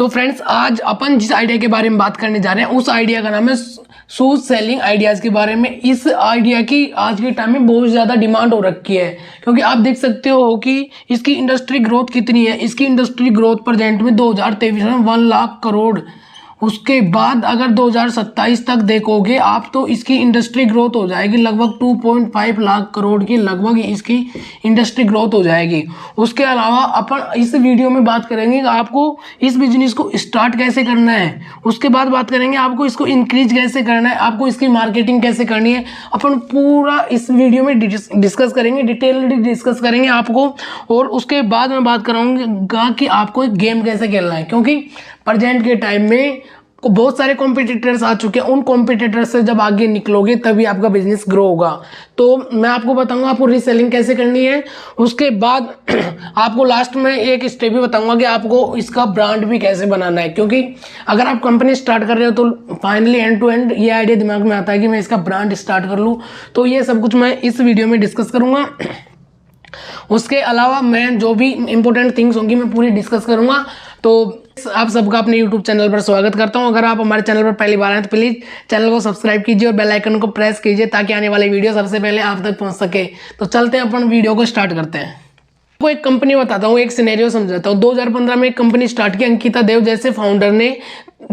तो फ्रेंड्स, आज अपन जिस आइडिया के बारे में बात करने जा रहे हैं उस आइडिया का नाम है शूज सेलिंग आइडियाज के बारे में। इस आइडिया की आज के टाइम में बहुत ज़्यादा डिमांड हो रखी है, क्योंकि आप देख सकते हो कि इसकी इंडस्ट्री ग्रोथ कितनी है। इसकी इंडस्ट्री ग्रोथ प्रेजेंट में 2023 में 1 लाख करोड़, उसके बाद अगर 2027 तक देखोगे आप तो इसकी इंडस्ट्री ग्रोथ हो जाएगी लगभग 2.5 लाख करोड़ की, लगभग इसकी इंडस्ट्री ग्रोथ हो जाएगी। उसके अलावा अपन इस वीडियो में बात करेंगे कि आपको इस बिजनेस को स्टार्ट कैसे करना है, उसके बाद बात करेंगे आपको इसको इंक्रीज कैसे करना है, आपको इसकी मार्केटिंग कैसे करनी है। अपन पूरा इस वीडियो में डिस्कस करेंगे, डिटेलली डिस्कस करेंगे आपको। और उसके बाद मैं बात कराऊंगा कि आपको एक गेम कैसे खेलना है, क्योंकि प्रेजेंट के टाइम में बहुत सारे कॉम्पिटिटर्स आ चुके हैं। उन कॉम्पिटिटर्स से जब आगे निकलोगे तभी आपका बिजनेस ग्रो होगा। तो मैं आपको बताऊंगा आपको रीसेलिंग कैसे करनी है। उसके बाद आपको लास्ट में एक स्टेप भी बताऊंगा कि आपको इसका ब्रांड भी कैसे बनाना है, क्योंकि अगर आप कंपनी स्टार्ट कर रहे हो तो फाइनली एंड टू एंड ये आइडिया दिमाग में आता है कि मैं इसका ब्रांड स्टार्ट कर लूँ। तो ये सब कुछ मैं इस वीडियो में डिस्कस करूंगा। उसके अलावा मैं जो भी इंपॉर्टेंट थिंग्स होंगी मैं पूरी डिस्कस करूंगा। तो आप सबका अपने यूट्यूब चैनल पर स्वागत करता हूं। अगर आप हमारे चैनल पर पहली बार आए तो प्लीज़ चैनल को सब्सक्राइब कीजिए और बेल आइकन को प्रेस कीजिए ताकि आने वाली वीडियो सबसे पहले आप तक पहुंच सके। तो चलते हैं, अपन वीडियो को स्टार्ट करते हैं। आपको एक कंपनी बताता हूँ, एक सिनेरियो समझाता हूँ। 2015 में एक कंपनी स्टार्ट की अंकिता देव जैसे फाउंडर ने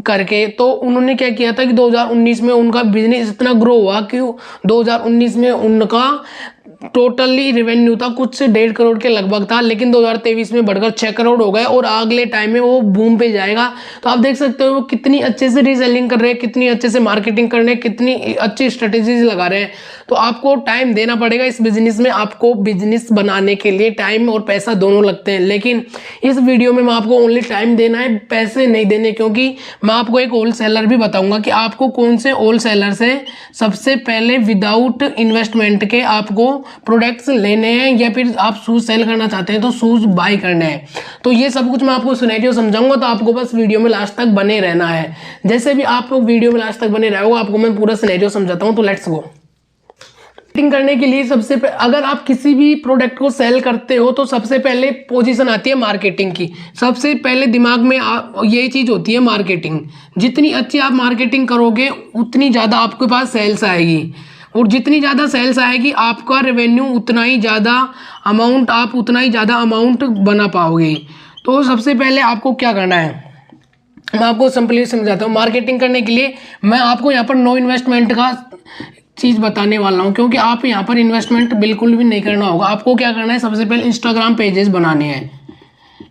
करके। तो उन्होंने क्या किया था कि 2019 में उनका बिजनेस इतना ग्रो हुआ कि 2019 में उनका टोटली रेवेन्यू था कुछ 1.5 करोड़ के लगभग था, लेकिन 2023 में बढ़कर 6 करोड़ हो गए और अगले टाइम में वो बूम पे जाएगा। तो आप देख सकते हो वो कितनी अच्छे से रीसेलिंग कर रहे हैं, कितनी अच्छे से मार्केटिंग कर रहे हैं, कितनी अच्छी स्ट्रेटेजीज लगा रहे हैं। तो आपको टाइम देना पड़ेगा इस बिजनेस में। आपको बिजनेस बनाने के लिए टाइम और पैसा दोनों लगते हैं, लेकिन इस वीडियो में मैं आपको ओनली टाइम देना है, पैसे नहीं देने। क्योंकि मैं आपको एक होलसेलर भी बताऊंगा कि आपको कौन से होलसेलर से सबसे पहले विदाउट इन्वेस्टमेंट के आपको प्रोडक्ट्स लेने हैं, या फिर आप शूज सेल करना चाहते हैं तो शूज बाय करने हैं। तो ये सब कुछ मैं आपको सिनेरियो समझाऊंगा। तो आपको बस वीडियो में लास्ट तक बने रहना है। जैसे भी आप वीडियो में लास्ट तक बने रहोगे आपको मैं पूरा सिनेरियो समझाता हूं। तो लेट्स गो। करने के लिए सबसे अगर आप किसी भी प्रोडक्ट को सेल करते हो तो सबसे पहले पोजीशन आती है मार्केटिंग की। सबसे पहले दिमाग में ये चीज होती है मार्केटिंग। जितनी अच्छी आप मार्केटिंग करोगे उतनी ज़्यादा आपके पास सेल्स आएगी, और जितनी ज़्यादा सेल्स आएगी आपका रेवेन्यू उतना ही ज़्यादा अमाउंट, आप उतना ही ज़्यादा अमाउंट बना पाओगे। तो सबसे पहले आपको क्या करना है मैं आपको सिंपली समझाता हूँ। मार्केटिंग करने के लिए मैं आपको यहाँ पर नो इन्वेस्टमेंट का चीज़ बताने वाला हूँ, क्योंकि आप यहाँ पर इन्वेस्टमेंट बिल्कुल भी नहीं करना होगा। आपको क्या करना है, सबसे पहले इंस्टाग्राम पेजेस बनाने हैं।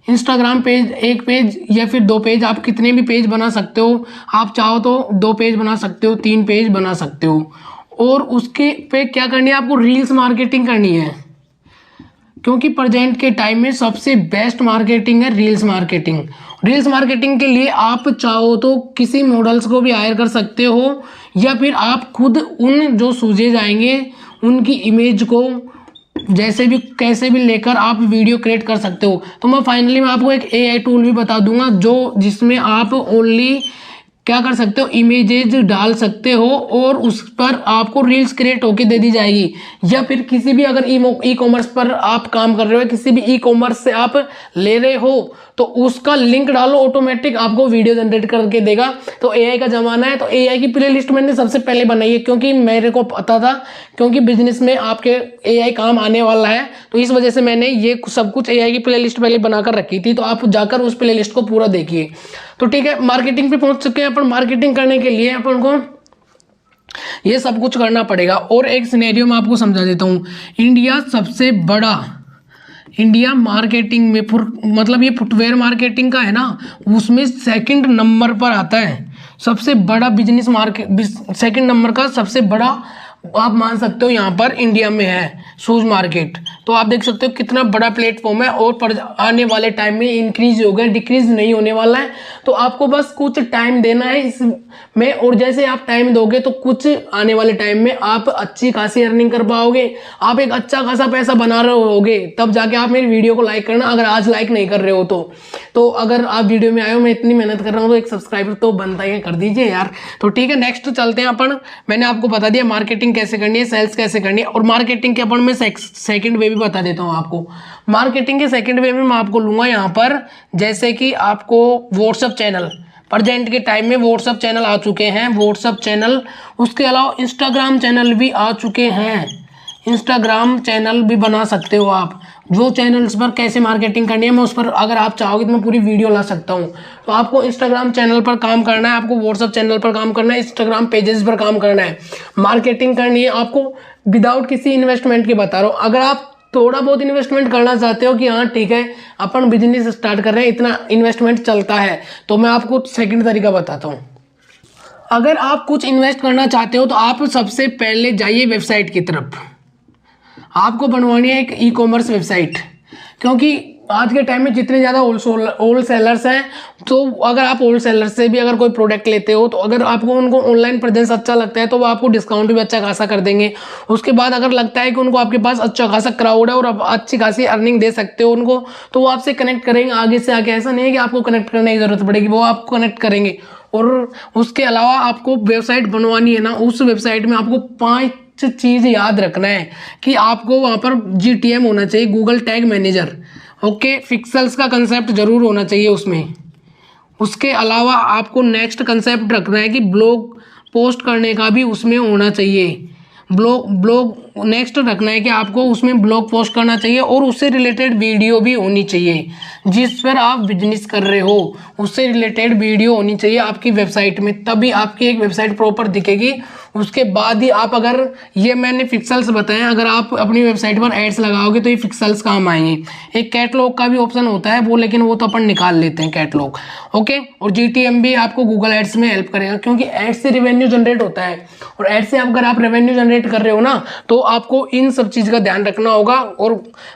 इंस्टाग्राम पेज, एक पेज या फिर 2 पेज, आप कितने भी पेज बना सकते हो। आप चाहो तो 2 पेज बना सकते हो, 3 पेज बना सकते हो। और उसके पे क्या करनी है, आपको रील्स मार्केटिंग करनी है, क्योंकि प्रेजेंट के टाइम में सबसे बेस्ट मार्केटिंग है रील्स मार्केटिंग। रील्स मार्केटिंग के लिए आप चाहो तो किसी मॉडल्स को भी हायर कर सकते हो, या फिर आप खुद उन जो सूजेज आएंगे उनकी इमेज को जैसे भी कैसे भी लेकर आप वीडियो क्रिएट कर सकते हो। तो मैं फाइनली मैं आपको एक AI टूल भी बता दूंगा जिसमें आप ओनली क्या कर सकते हो, इमेजेज डाल सकते हो और उस पर आपको रील्स क्रिएट होके दे दी जाएगी। या फिर किसी भी अगर ई कॉमर्स पर आप काम कर रहे हो, किसी भी ई कॉमर्स से आप ले रहे हो तो उसका लिंक डालो, ऑटोमेटिक आपको वीडियो जनरेट करके देगा। तो AI का ज़माना है। तो AI की प्लेलिस्ट मैंने सबसे पहले बनाई है, क्योंकि मेरे को पता था, क्योंकि बिजनेस में आपके AI काम आने वाला है। तो इस वजह से मैंने ये सब कुछ AI की प्लेलिस्ट पहले बनाकर रखी थी। तो आप जाकर उस प्लेलिस्ट को पूरा देखिए। तो ठीक है, मार्केटिंग पे पहुंच चुके हैं अपन। मार्केटिंग करने के लिए अपन को ये सब कुछ करना पड़ेगा। और एक सिनेरियो मैं आपको समझा देता हूँ। इंडिया मार्केटिंग में मतलब ये फुटवेयर मार्केटिंग का है ना, उसमें 2nd नंबर पर आता है। सबसे बड़ा बिजनेस मार्केट 2nd नंबर का सबसे बड़ा आप मान सकते हो यहाँ पर इंडिया में है शूज मार्केट। तो आप देख सकते हो कितना बड़ा प्लेटफॉर्म है, और आने वाले टाइम में इंक्रीज होगा, डिक्रीज नहीं होने वाला है। तो आपको बस कुछ टाइम देना है इसमें, और जैसे आप टाइम दोगे तो कुछ आने वाले टाइम में आप अच्छी खासी अर्निंग कर पाओगे। आप एक अच्छा खासा पैसा बना रहे होगे, तब जाके आप मेरी वीडियो को लाइक करना, अगर आज लाइक नहीं कर रहे हो तो अगर आप वीडियो में आए हो, मैं इतनी मेहनत कर रहा हूँ तो एक सब्सक्राइबर तो बनता ही है, कर दीजिए यार। तो ठीक है, नेक्स्ट चलते हैं अपन। मैंने आपको बता दिया मार्केटिंग कैसे करनी है, सेल्स कैसे करनी है, और मार्केटिंग के अपन मैं सेकंड वे भी बता देता हूँ आपको। मार्केटिंग के सेकंड वे में मैं आपको लूँगा यहाँ पर, जैसे कि आपको व्हाट्सअप चैनल, प्रेजेंट के टाइम में व्हाट्सअप चैनल आ चुके हैं, व्हाट्सअप चैनल, उसके अलावा इंस्टाग्राम चैनल भी आ चुके हैं। इंस्टाग्राम चैनल भी बना सकते हो आप। जो चैनल्स पर कैसे मार्केटिंग करनी है मैं उस पर, अगर आप चाहोगे तो मैं पूरी वीडियो ला सकता हूँ। तो आपको इंस्टाग्राम चैनल पर काम करना है, आपको व्हाट्सअप चैनल पर काम करना है, इंस्टाग्राम पेजेस पर काम करना है, मार्केटिंग करनी है आपको विदाउट किसी इन्वेस्टमेंट के बता रहा हूँ। अगर आप थोड़ा बहुत इन्वेस्टमेंट करना चाहते हो कि हाँ ठीक है अपन बिजनेस स्टार्ट कर रहे हैं, इतना इन्वेस्टमेंट चलता है, तो मैं आपको सेकंड तरीका बताता हूँ। अगर आप कुछ इन्वेस्ट करना चाहते हो तो आप सबसे पहले जाइए वेबसाइट की तरफ। आपको बनवानी है एक ई कॉमर्स वेबसाइट, क्योंकि आज के टाइम में जितने ज़्यादा होल सेलर्स हैं, तो अगर आप होल सेलर से भी अगर कोई प्रोडक्ट लेते हो तो अगर आपको उनको ऑनलाइन प्रेजेंस अच्छा लगता है तो वो आपको डिस्काउंट भी अच्छा खासा कर देंगे। उसके बाद अगर लगता है कि उनको आपके पास अच्छा खासा क्राउड है और आप अच्छी खासी अर्निंग दे सकते हो उनको, तो वो आपसे कनेक्ट करेंगे आगे से आगे। ऐसा नहीं है कि आपको कनेक्ट करने की ज़रूरत पड़ेगी, वो आपको कनेक्ट करेंगे। और उसके अलावा आपको वेबसाइट बनवानी है ना, उस वेबसाइट में आपको 5 चीज़ याद रखना है कि आपको वहाँ पर GTM होना चाहिए, Google tag manager, okay, pixels का कंसेप्ट जरूर होना चाहिए उसमें। उसके अलावा आपको नेक्स्ट कंसेप्ट रखना है कि ब्लॉग पोस्ट करने का भी उसमें होना चाहिए। ब्लॉग नेक्स्ट रखना है कि आपको उसमें ब्लॉग पोस्ट करना चाहिए और उससे रिलेटेड वीडियो भी होनी चाहिए। जिस पर आप बिजनेस कर रहे हो उससे रिलेटेड वीडियो होनी चाहिए आपकी वेबसाइट में, तभी आपकी एक वेबसाइट प्रॉपर दिखेगी। उसके बाद ही आप, अगर ये मैंने पिक्सेल्स बताए, अगर आप अपनी वेबसाइट पर एड्स लगाओगे तो ये पिक्सेल्स काम आएंगे। एक कैटलॉग का भी ऑप्शन होता है वो, लेकिन वो तो अपन निकाल लेते हैं कैटलॉग, ओके। और GTM भी आपको गूगल एड्स में हेल्प करेगा, क्योंकि एड्स से रेवेन्यू जनरेट होता है। और एड्स से अगर आप रेवेन्यू जनरेट कर रहे हो ना, तो आपको इन सब चीज़ का ध्यान रखना होगा। और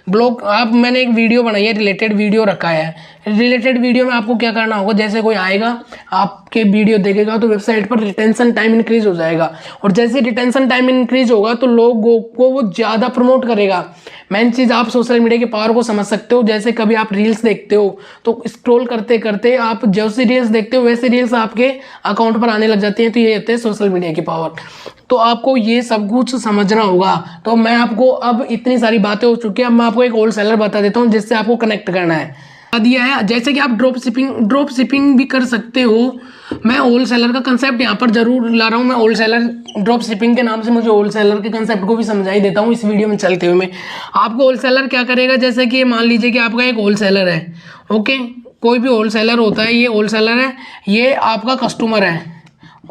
ब्लॉग आप, मैंने एक वीडियो बनाई है, रिलेटेड वीडियो रखा है। रिलेटेड वीडियो में आपको क्या करना होगा, जैसे कोई आएगा आपके वीडियो देखेगा तो वेबसाइट पर रिटेंशन टाइम इंक्रीज हो जाएगा, और जैसे रिटेंशन टाइम इंक्रीज होगा तो लोगों को वो ज़्यादा प्रमोट करेगा। मेन चीज़, आप सोशल मीडिया के पावर को समझ सकते हो। जैसे कभी आप रील्स देखते हो तो स्क्रॉल करते करते आप जैसे रील्स देखते हो वैसे रील्स आपके अकाउंट पर आने लग जाती हैं। तो ये होते हैं सोशल मीडिया की पावर। तो आपको ये सब कुछ समझना होगा। तो मैं आपको, अब इतनी सारी बातें हो चुकी है, अब मैं आपको एक होल सेलर बता देता हूँ जिससे आपको कनेक्ट करना है दिया है। जैसे कि आप ड्रॉप शिपिंग भी कर सकते हो। मैं होल सेलर का कंसेप्ट यहाँ पर जरूर ला रहा हूँ। मैं होल सेलर, ड्रॉप शिपिंग के नाम से मुझे होल सेलर के कंसेप्ट को भी समझा ही देता हूँ इस वीडियो में चलते हुए। मैं आपको होल सेलर क्या करेगा, जैसे कि मान लीजिए कि आपका एक होल सेलर है, ओके, कोई भी होल सेलर होता है, ये होल सेलर है, ये आपका कस्टमर है,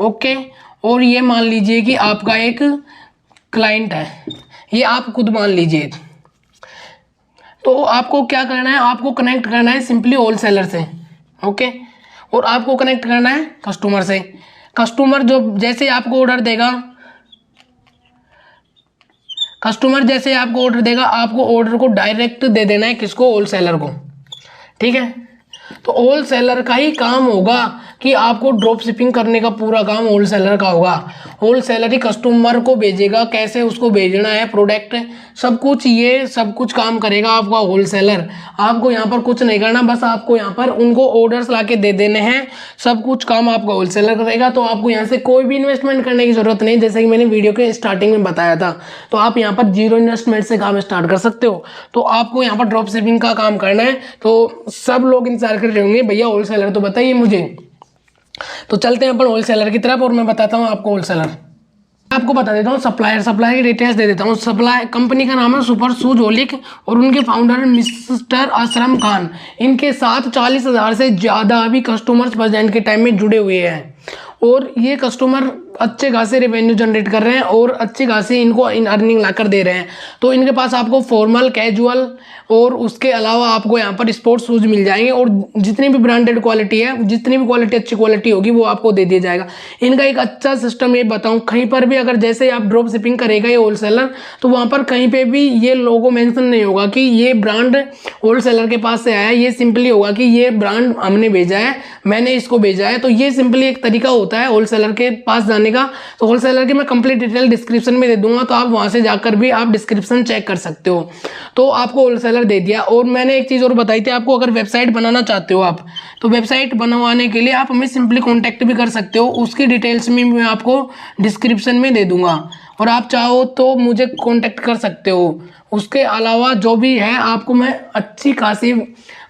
ओके, और ये मान लीजिए कि आपका एक क्लाइंट है, ये आप खुद मान लीजिए। तो आपको क्या करना है, आपको कनेक्ट करना है सिंपली होल सेलर से, ओके, और आपको कनेक्ट करना है कस्टमर से। कस्टमर जो जैसे आपको ऑर्डर देगा, कस्टमर जैसे आपको ऑर्डर देगा, आपको ऑर्डर को डायरेक्ट दे देना है किसको, होल सेलर को, ठीक है। तो होल सेलर का ही काम होगा कि आपको ड्रॉप शिपिंग करने का पूरा काम होल सेलर का होगा। होल सेलर ही कस्टमर को भेजेगा, कैसे उसको भेजना है प्रोडक्ट, सब कुछ, ये सब कुछ काम करेगा आपका होल सेलर। आपको यहाँ पर कुछ नहीं करना, बस आपको यहाँ पर उनको ऑर्डर्स लाके दे देने हैं, सब कुछ काम आपका होल सेलर करेगा। तो आपको यहाँ से कोई भी इन्वेस्टमेंट करने की जरूरत नहीं, जैसे कि मैंने वीडियो के स्टार्टिंग में बताया था। तो आप यहाँ पर 0 इन्वेस्टमेंट से काम स्टार्ट कर सकते हो। तो आपको यहाँ पर ड्रॉप शिपिंग का काम करना है। तो सब लोग इंतजार कर रहे होंगे, भैया होल सेलर तो बताइए मुझे। तो चलते हैं अपन होल सेलर की तरफ और मैं बताता हूँ आपको होल सेलर। आपको बता देता हूँ सप्लायर की डिटेल्स दे देता हूँ। सप्लाई कंपनी का नाम है सुपर शूज होलिक और उनके फाउंडर मिस्टर असलम खान। इनके साथ 40,000 से ज़्यादा अभी कस्टमर्स प्रेजेंट के टाइम में जुड़े हुए हैं और ये कस्टमर अच्छे खासे रेवेन्यू जनरेट कर रहे हैं और अच्छी खासी इनको इन अर्निंग ला कर दे रहे हैं। तो इनके पास आपको फॉर्मल, कैजुअल और उसके अलावा आपको यहाँ पर स्पोर्ट्स शूज़ मिल जाएंगे और जितनी भी ब्रांडेड क्वालिटी है, जितनी भी क्वालिटी अच्छी क्वालिटी होगी वो आपको दे दिया जाएगा। इनका एक अच्छा सिस्टम ये बताऊँ, कहीं पर भी अगर जैसे आप ड्रॉप शिपिंग करेगा ये होल सेलर, तो वहाँ पर कहीं पर भी ये लोगो मेंशन नहीं होगा कि ये ब्रांड होल सेलर के पास से आया है। ये सिंपली होगा कि ये ब्रांड हमने भेजा है, मैंने इसको भेजा है। तो ये सिंपली एक तरीका होता है होल सेलर के पास जाने बनाने का, तो होलसेलर की मैं कंप्लीट डिटेल डिस्क्रिप्शन में दे दूंगा, तो आप वहां से जाकर भी आप डिस्क्रिप्शन चेक कर सकते हो। तो आपको होलसेलर दे दिया। और मैंने एक चीज़ और बताई थी आपको, अगर वेबसाइट बनाना चाहते हो आप, तो वेबसाइट बनवाने के लिए आप हमें सिंपली कॉन्टैक्ट भी कर सकते हो, उसकी डिटेल्स में मैं आपको डिस्क्रिप्शन में दे दूंगा, और आप चाहो तो मुझे कांटेक्ट कर सकते हो। उसके अलावा जो भी है आपको मैं अच्छी खासी,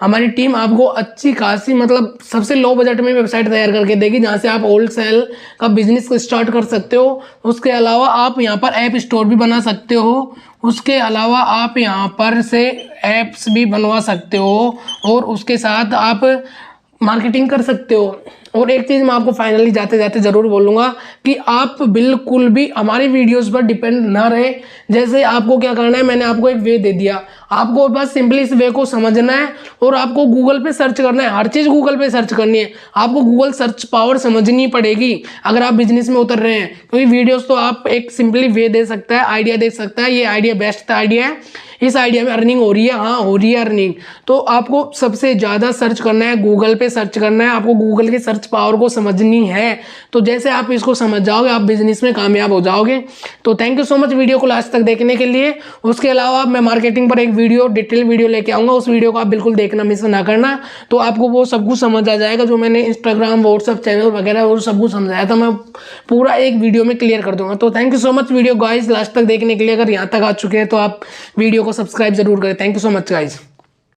हमारी टीम आपको अच्छी खासी मतलब सबसे लो बजट में वेबसाइट तैयार करके देगी, जहाँ से आप होलसेल का बिजनेस स्टार्ट कर सकते हो। उसके अलावा आप यहाँ पर ऐप स्टोर भी बना सकते हो, उसके अलावा आप यहाँ पर से ऐप्स भी बनवा सकते हो, और उसके साथ आप मार्केटिंग कर सकते हो। और एक चीज़ मैं आपको फाइनली जाते जाते ज़रूर बोलूँगा कि आप बिल्कुल भी हमारी वीडियोस पर डिपेंड ना रहे। जैसे आपको क्या करना है, मैंने आपको एक वे दे दिया, आपको बस सिंपली इस वे को समझना है और आपको गूगल पे सर्च करना है। हर चीज़ गूगल पे सर्च करनी है, आपको गूगल सर्च पावर समझनी पड़ेगी अगर आप बिजनेस में उतर रहे हैं। क्योंकि वीडियोस तो आप एक सिंपली वे दे सकता है, आइडिया दे सकता है, ये आइडिया बेस्ट आइडिया है, इस आइडिया में अर्निंग हो रही है, हाँ हो रही है अर्निंग। तो आपको सबसे ज़्यादा सर्च करना है, गूगल पे सर्च करना है, आपको गूगल की सर्च पावर को समझनी है। तो जैसे आप इसको समझ जाओगे आप बिजनेस में कामयाब हो जाओगे। तो thank you so much video को लास्ट तक देखने के लिए। उसके अलावा मैं मार्केटिंग पर एक वीडियो डिटेल वीडियो लेके आऊँगा, उस वीडियो को आप बिल्कुल देखना मिस ना करना, तो आपको वो सब कुछ समझ आ जाएगा। जो मैंने इंस्टाग्राम व्हाट्सअप चैनल वगैरह वो सब कुछ समझाया था, मैं पूरा एक वीडियो में क्लियर कर दूंगा। तो thank you so much video guys last तक देखने के लिए। अगर यहाँ तक आ चुके हैं तो आप वीडियो को सब्सक्राइब जरूर करें। Thank you so much guys.